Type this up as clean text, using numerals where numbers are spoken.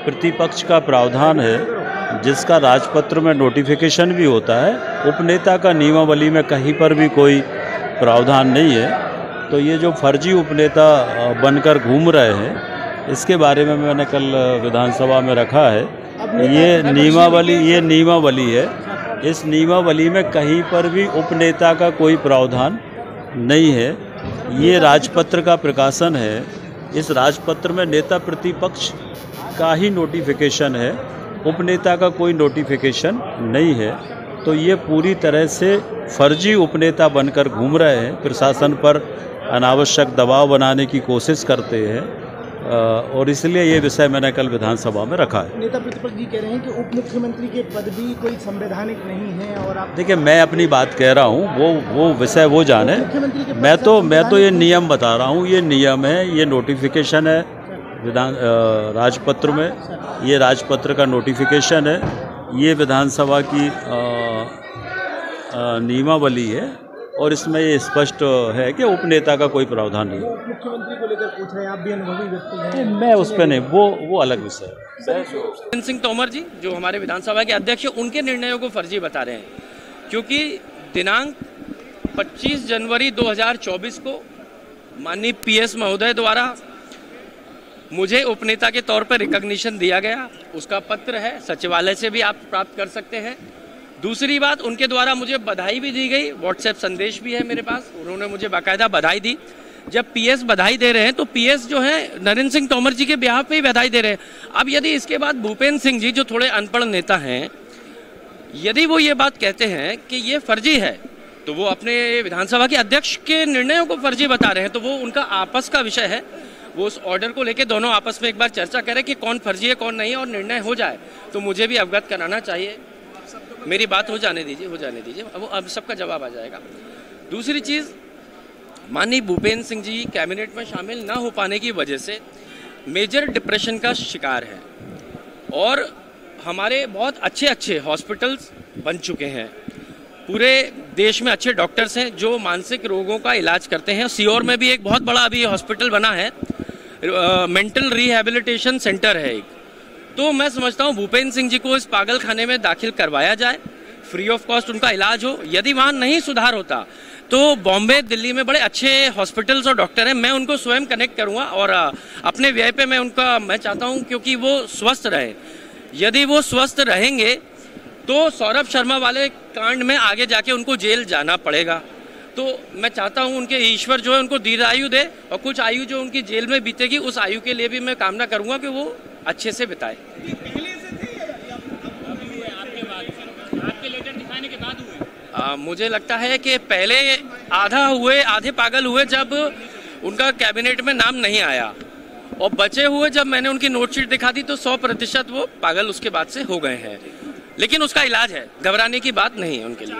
प्रतिपक्ष का प्रावधान है जिसका राजपत्र में नोटिफिकेशन भी होता है। उपनेता का नियमावली में कहीं पर भी कोई प्रावधान नहीं है। तो ये जो फर्जी उपनेता बनकर घूम रहे हैं, इसके बारे में मैंने कल विधानसभा में रखा है। ये नियमावली है। इस नियमावली में कहीं पर भी उपनेता का कोई प्रावधान नहीं है। ये राजपत्र का प्रकाशन है। इस राजपत्र में नेता प्रतिपक्ष का ही नोटिफिकेशन है, उपनेता का कोई नोटिफिकेशन नहीं है। तो ये पूरी तरह से फर्जी उपनेता बनकर घूम रहे हैं, प्रशासन पर अनावश्यक दबाव बनाने की कोशिश करते हैं और इसलिए ये विषय मैंने कल विधानसभा में रखा है। नेता प्रतिपक्ष जी कह रहे हैं कि उप मुख्यमंत्री के पद भी कोई संवैधानिक नहीं है और आप देखिए, मैं अपनी बात कह रहा हूँ, वो विषय वो जाने। मैं तो ये नियम बता रहा हूँ, ये नियम है, ये नोटिफिकेशन है राजपत्र में, ये राजपत्र का नोटिफिकेशन है, ये विधानसभा की नियमावली है और इसमें ये स्पष्ट है कि उपनेता का कोई प्रावधान नहीं है। मुख्यमंत्री को लेकर पूछ रहे हैं, आप भी अनुभवी व्यक्ति हैं। मैं उस पर नहीं, वो अलग विषय है। नरेंद्र सिंह तोमर जी जो हमारे विधानसभा के अध्यक्ष हैं, उनके निर्णयों को फर्जी बता रहे हैं, क्योंकि दिनांक 25 जनवरी 2024 को माननीय PS महोदय द्वारा मुझे उपनेता के तौर पर रिकॉग्निशन दिया गया। उसका पत्र है, सचिवालय से भी आप प्राप्त कर सकते हैं। दूसरी बात, उनके द्वारा मुझे बधाई भी दी गई, व्हाट्सएप संदेश भी है मेरे पास, उन्होंने मुझे बाकायदा बधाई दी। जब PS बधाई दे रहे हैं तो PS जो है नरेंद्र सिंह तोमर जी के बिहाफ पे ही बधाई दे रहे हैं। अब यदि इसके बाद भूपेंद्र सिंह जी जो थोड़े अनपढ़ नेता हैं, यदि वो ये बात कहते हैं कि ये फर्जी है, तो वो अपने विधानसभा के अध्यक्ष के निर्णयों को फर्जी बता रहे हैं। तो वो उनका आपस का विषय है, वो उस ऑर्डर को लेके दोनों आपस में एक बार चर्चा करें कि कौन फर्जी है कौन नहीं है, और निर्णय हो जाए तो मुझे भी अवगत कराना चाहिए। मेरी बात हो जाने दीजिए, अब सबका जवाब आ जाएगा। दूसरी चीज़, माननीय भूपेंद्र सिंह जी कैबिनेट में शामिल ना हो पाने की वजह से मेजर डिप्रेशन का शिकार है और हमारे बहुत अच्छे हॉस्पिटल्स बन चुके हैं। पूरे देश में अच्छे डॉक्टर्स हैं जो मानसिक रोगों का इलाज करते हैं। सीहोर में भी एक बहुत बड़ा अभी हॉस्पिटल बना है, मेंटल रिहैबिलिटेशन सेंटर है एक। तो मैं समझता हूँ भूपेंद्र सिंह जी को इस पागल खाने में दाखिल करवाया जाए, फ्री ऑफ कॉस्ट उनका इलाज हो। यदि वहाँ नहीं सुधार होता तो बॉम्बे, दिल्ली में बड़े अच्छे हॉस्पिटल्स और डॉक्टर हैं, मैं उनको स्वयं कनेक्ट करूँगा और अपने व्यय पे मैं चाहता हूँ, क्योंकि वो स्वस्थ रहे। यदि वो स्वस्थ रहेंगे तो सौरभ शर्मा वाले कांड में आगे जाके उनको जेल जाना पड़ेगा। तो मैं चाहता हूं उनके ईश्वर जो है उनको दीर्घायु दे और कुछ आयु जो उनकी जेल में बीतेगी उस आयु के लिए भी मैं कामना करूंगा कि वो अच्छे से बिताए। मुझे लगता है कि पहले आधे पागल हुए जब उनका कैबिनेट में नाम नहीं आया, और बचे हुए जब मैंने उनकी नोटशीट दिखा दी तो 100% वो पागल उसके बाद से हो गए हैं। लेकिन उसका इलाज है, घबराने की बात नहीं है उनके लिए।